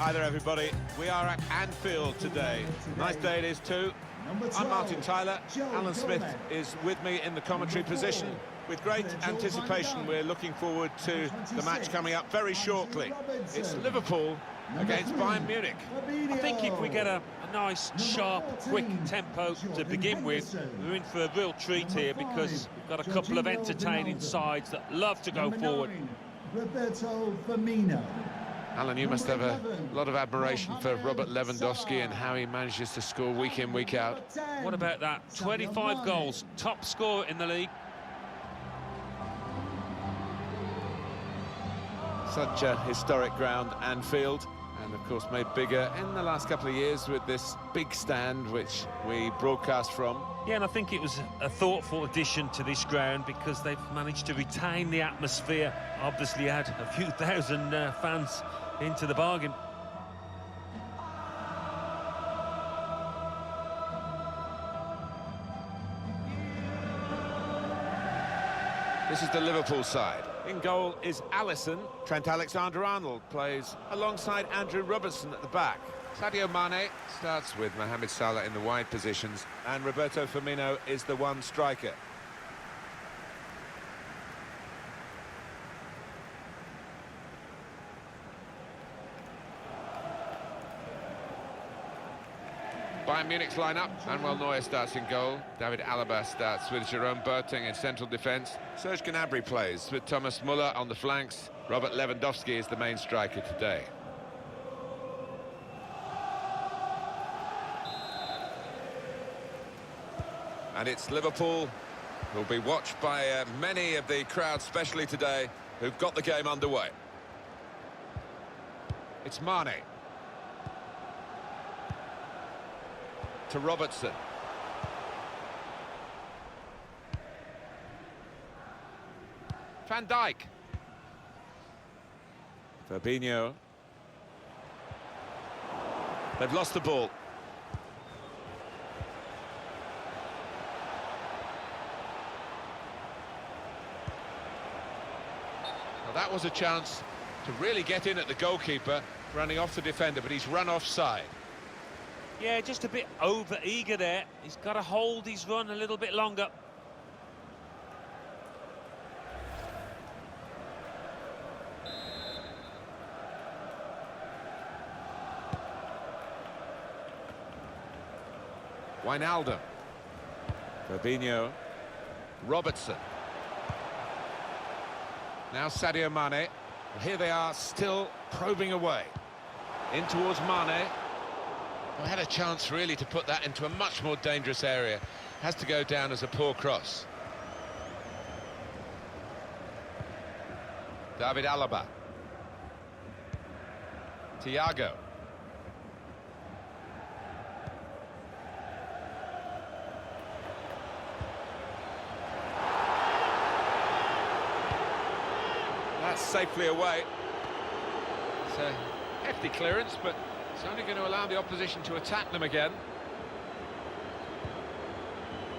Hi there, everybody. We are at Anfield today. Nice day it is too. I'm Martin Tyler. Alan Smith is with me in the commentary position. With great anticipation, we're looking forward to the match coming up very shortly. It's Liverpool against Bayern Munich. I think if we get a nice, sharp, quick tempo to begin with, we're in for a real treat here because we've got a couple of entertaining sides that love to go forward. Alan, you must have a lot of admiration for Robert Lewandowski and how he manages to score week in, week out. What about that? 25 goals, top scorer in the league. Such a historic ground, Anfield, and of course made bigger in the last couple of years with this big stand which we broadcast from. Yeah, and I think it was a thoughtful addition to this ground because they've managed to retain the atmosphere. Obviously had a few thousand fans into the bargain. This is the Liverpool side. In goal is Alisson. Trent Alexander-Arnold plays alongside Andrew Robertson at the back. Sadio Mane starts with Mohamed Salah in the wide positions, and Roberto Firmino is the one striker. Bayern Munich's line-up. Manuel Neuer starts in goal. David Alaba starts with Jerome Boateng in central defence. Serge Gnabry plays with Thomas Müller on the flanks. Robert Lewandowski is the main striker today. And it's Liverpool who'll be watched by many of the crowd, especially today, who've got the game underway. It's Mane. To Robertson. Van Dijk. Fabinho. They've lost the ball. Well, that was a chance to really get in at the goalkeeper, running off the defender, but he's run offside. Yeah, just a bit over-eager there. He's got to hold his run a little bit longer. Wijnaldum. Fabinho. Robertson. Now Sadio Mane. Here they are, still probing away. In towards Mane. Well, had a chance really to put that into a much more dangerous area. Has to go down as a poor cross. David Alaba. Thiago. That's safely away. It's a hefty clearance, but it's only going to allow the opposition to attack them again.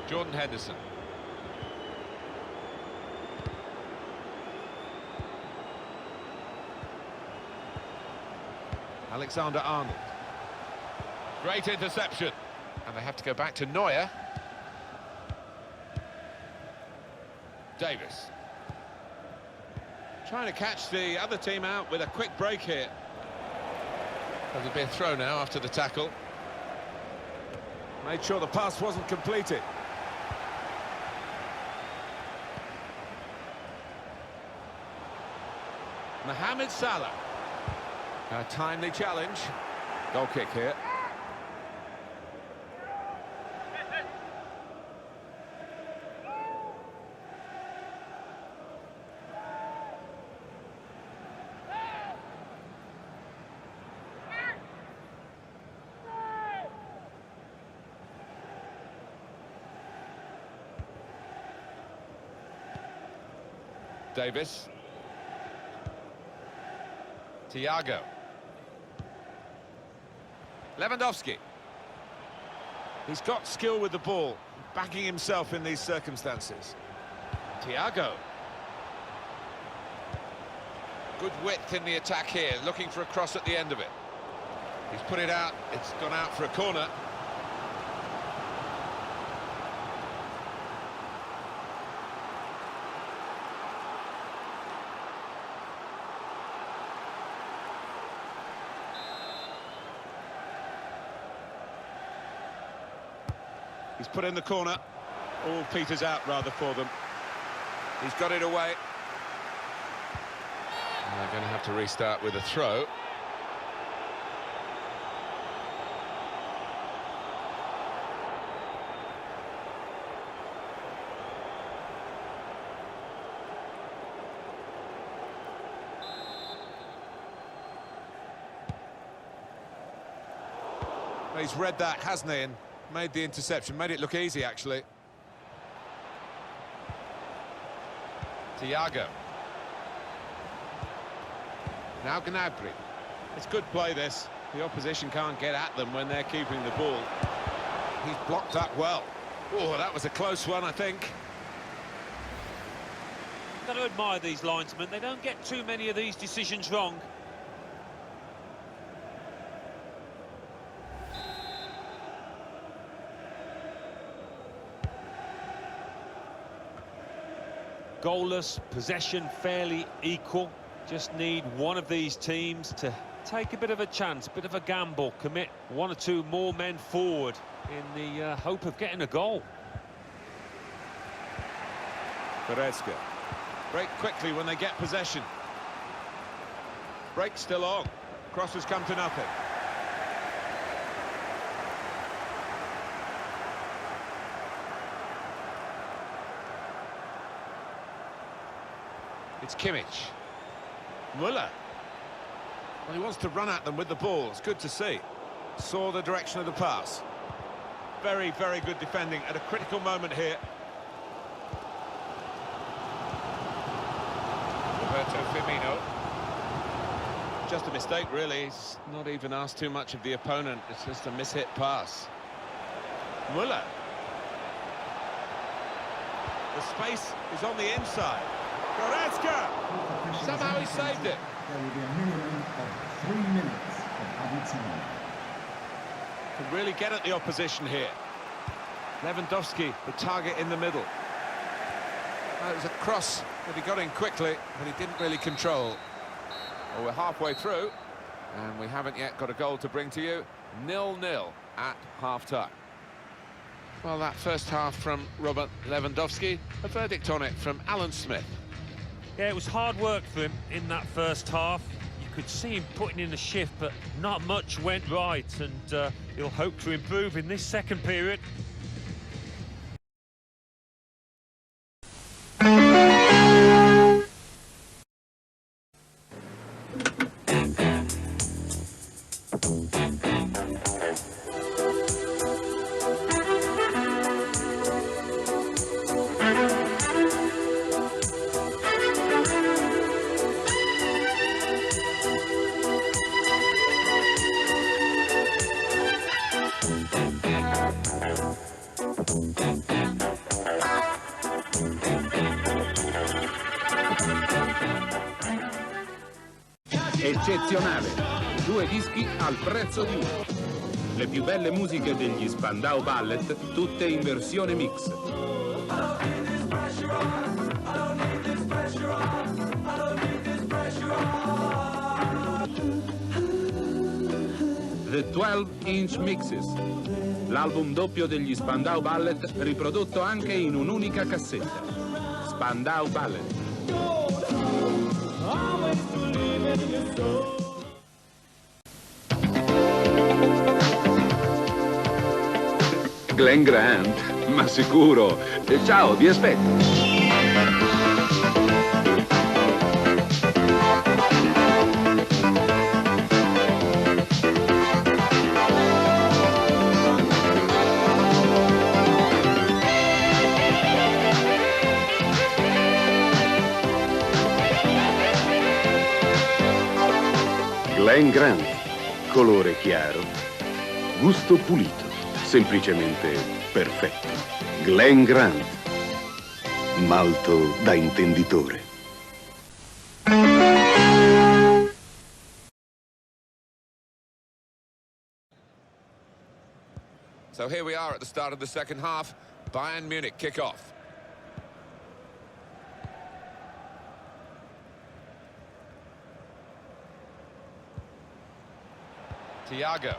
Jordan Henderson. Alexander-Arnold. Great interception. And they have to go back to Neuer. Davis. Trying to catch the other team out with a quick break here. There'll be a throw now after the tackle. Made sure the pass wasn't completed. Mohamed Salah. A timely challenge. Goal kick here. Davis. Thiago. Lewandowski. He's got skill with the ball, backing himself in these circumstances. Thiago. Good width in the attack here, looking for a cross at the end of it. He's put it out, it's gone out for a corner. He's put in the corner. All peters out rather for them. He's got it away. And they're going to have to restart with a throw. He's read that, hasn't he, and made the interception, made it look easy, actually. Thiago. Now Gnabry. It's good play, this. The opposition can't get at them when they're keeping the ball. He's blocked up well. Oh, that was a close one, I think. Got to admire these linesmen. They don't get too many of these decisions wrong. Goalless, possession fairly equal. Just need one of these teams to take a bit of a chance, a bit of a gamble, commit one or two more men forward in the hope of getting a goal. Goretzka. Break quickly when they get possession. Break still on. Cross has come to nothing. It's Kimmich. Müller. Well, he wants to run at them with the ball. It's good to see. Saw the direction of the pass. Very, very good defending at a critical moment here. Roberto Firmino. Just a mistake, really. He's not even asked too much of the opponent. It's just a mishit pass. Müller. The space is on the inside. Goretzka! Somehow he saved it. There will be a minimum of 3 minutes of added time. Can really get at the opposition here. Lewandowski, the target in the middle. It was a cross that he got in quickly, but he didn't really control. Well, we're halfway through, and we haven't yet got a goal to bring to you. 0-0 at half-time. Well, that first half from Robert Lewandowski, a verdict on it from Alan Smith. Yeah, it was hard work for him in that first half. You could see him putting in a shift, but not much went right, and he'll hope to improve in this second period. Eccezionale, 2 dischi al prezzo di uno. Le più belle musiche degli Spandau Ballet, tutte in versione mix. The 12-inch Mixes, l'album doppio degli Spandau Ballet riprodotto anche in un'unica cassetta. Spandau Ballet. Glenn Grant, ma sicuro. Ciao, vi aspetto. Glenn Grant, colore chiaro, gusto pulito. Semplicemente perfetto. Glenn Grant, malto da intenditore. So here we are at the start of the second half. Bayern Munich kick off. Thiago.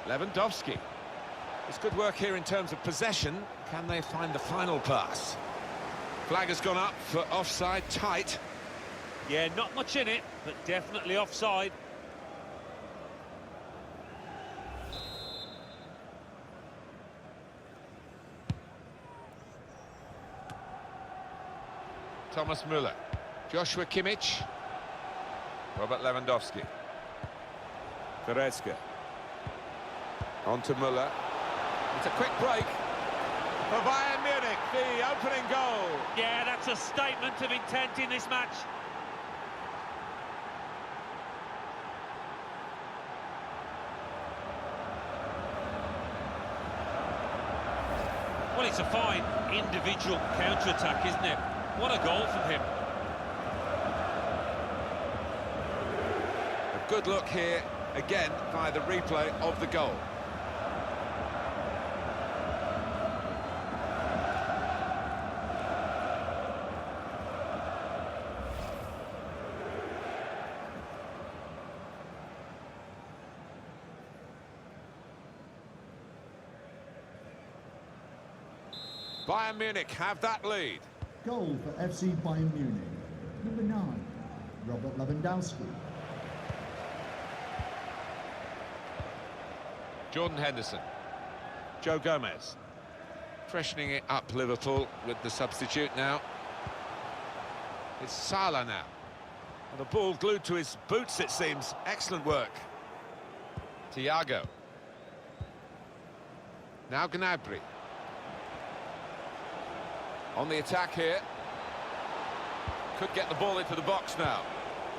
Lewandowski. It's good work here in terms of possession. Can they find the final pass? Flag has gone up for offside, tight. Yeah, not much in it, but definitely offside. Thomas Müller. Joshua Kimmich. Robert Lewandowski. Goretzka. On to Müller. It's a quick break for Bayern Munich, the opening goal. Yeah, that's a statement of intent in this match. Well, it's a fine individual counter-attack, isn't it? What a goal from him. A good look here, again, by the replay of the goal. Bayern Munich have that lead. Goal for FC Bayern Munich. Number 9, Robert Lewandowski. Jordan Henderson. Joe Gomez. Freshening it up, Liverpool, with the substitute now. It's Salah now. And the ball glued to his boots, it seems. Excellent work. Thiago. Now Gnabry. On the attack here. Could get the ball into the box now.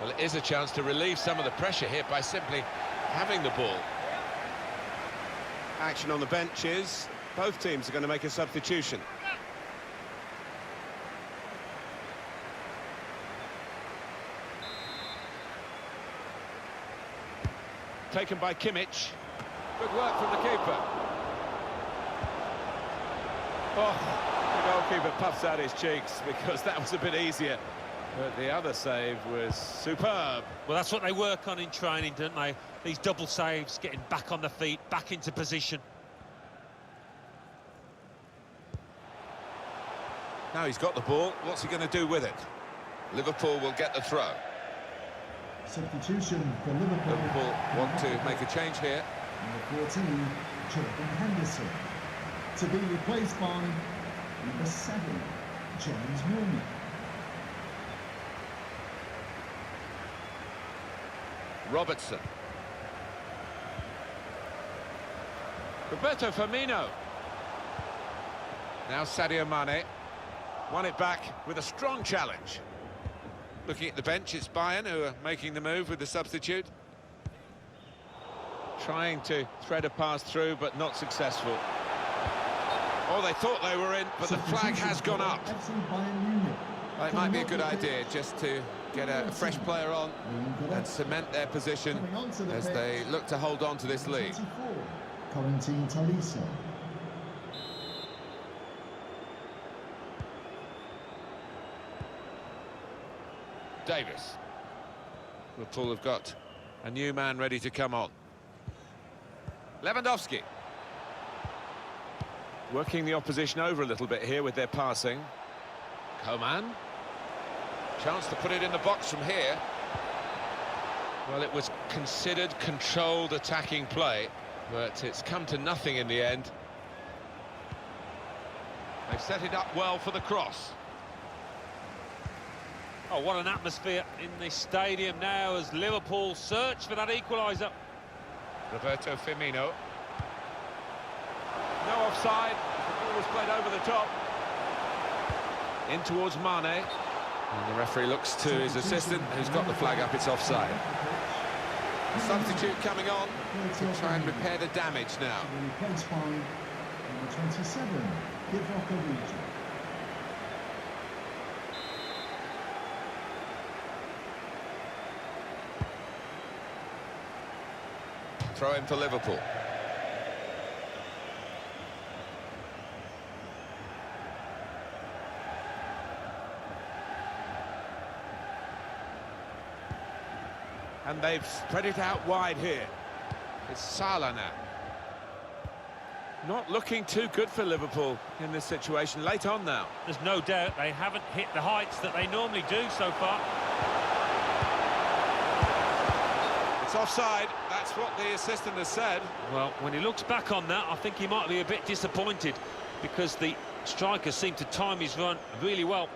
Well, it is a chance to relieve some of the pressure here by simply having the ball. Action on the benches. Both teams are going to make a substitution. Taken by Kimmich. Good work from the keeper. Oh, the goalkeeper puffs out his cheeks because that was a bit easier. But the other save was superb. Well, that's what they work on in training, don't they? These double saves, getting back on the feet, back into position. Now he's got the ball. What's he going to do with it? Liverpool will get the throw. Substitution for Liverpool. Liverpool want to make a change here. Number 14, Jordan Henderson. To be replaced by number 7, James Milner. Robertson. Roberto Firmino. Now Sadio Mane. Won it back with a strong challenge. Looking at the bench, it's Bayern who are making the move with the substitute. Trying to thread a pass through, but not successful. Oh, they thought they were in, but the flag has gone up. FC Bayern Munich. Well, it might be a good idea just to get a fresh player on and cement their position as they look to hold on to this lead. Corentin Tolisso. Davis. Liverpool have got a new man ready to come on. Lewandowski. Working the opposition over a little bit here with their passing. Coman. Chance to put it in the box from here. Well, it was considered controlled attacking play, but it's come to nothing in the end. They've set it up well for the cross. Oh, what an atmosphere in this stadium now as Liverpool search for that equaliser. Roberto Firmino. No offside. The ball was played over the top. In towards Mane. And the referee looks to his assistant, who's got the flag up. It's offside. The substitute coming on to try and repair the damage now. Replaced by number 27, Ġurnata. Throw in for Liverpool. And they've spread it out wide here. It's Salah now. Not looking too good for Liverpool in this situation, late on now. There's no doubt they haven't hit the heights that they normally do so far. It's offside, that's what the assistant has said. Well, when he looks back on that, I think he might be a bit disappointed because the striker seemed to time his run really well.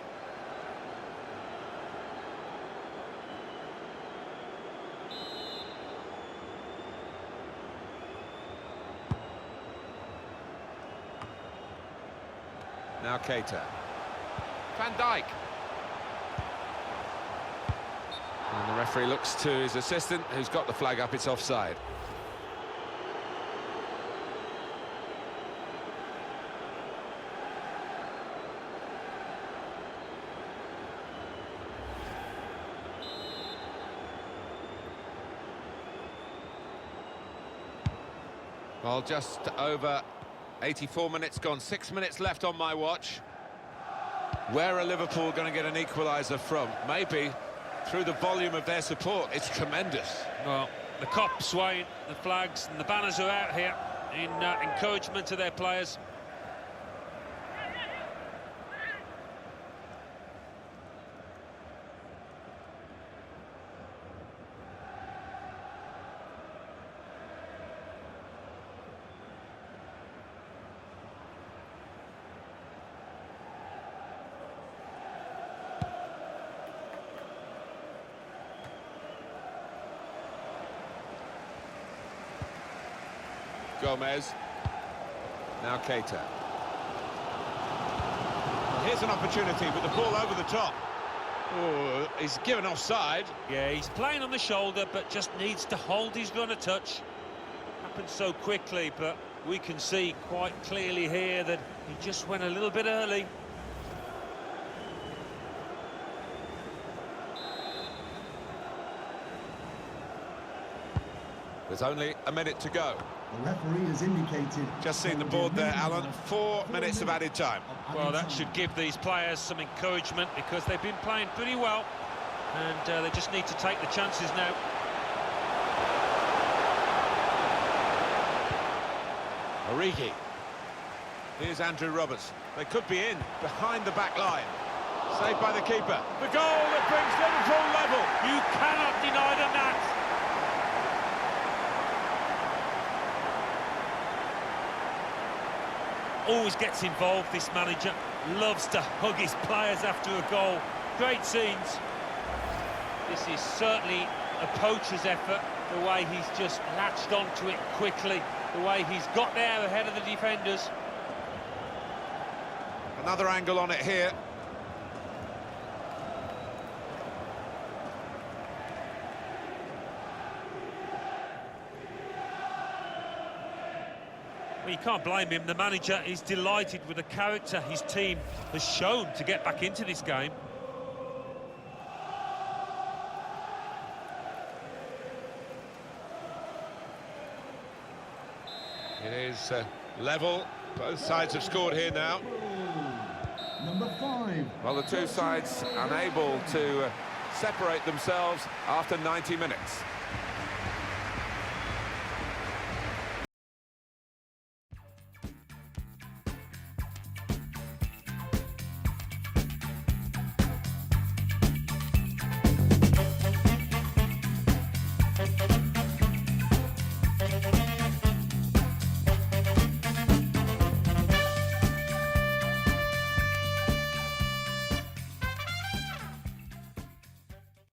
Now Keita. Van Dijk. And the referee looks to his assistant, who's got the flag up, it's offside. Well, just over 84 minutes gone, 6 minutes left on my watch. Where are Liverpool going to get an equaliser from? Maybe through the volume of their support. It's tremendous. Well, the cop's swaying, the flags and the banners are out here in encouragement to their players. Gomez. Now Keita. Well, here's an opportunity with the ball over the top. Oh, he's given offside. Yeah, he's playing on the shoulder, but just needs to hold his run a touch. Happened so quickly, but we can see quite clearly here that he just went a little bit early. There's only a minute to go. The referee has indicated... Just seen the board there, Alan. 4 minutes of added time. Well, that should give these players some encouragement because they've been playing pretty well and they just need to take the chances now. Origi. Here's Andrew Roberts. They could be in behind the back line. Saved by the keeper. The goal that brings Liverpool level. You cannot deny them that. Always gets involved, this manager. Loves to hug his players after a goal. Great scenes. This is certainly a poacher's effort, the way he's just latched onto it quickly, the way he's got there ahead of the defenders. Another angle on it here. Well, you can't blame him. The manager is delighted with the character his team has shown to get back into this game. It is level. Both sides have scored here now. Number 5. Well, the two sides unable to separate themselves after 90 minutes.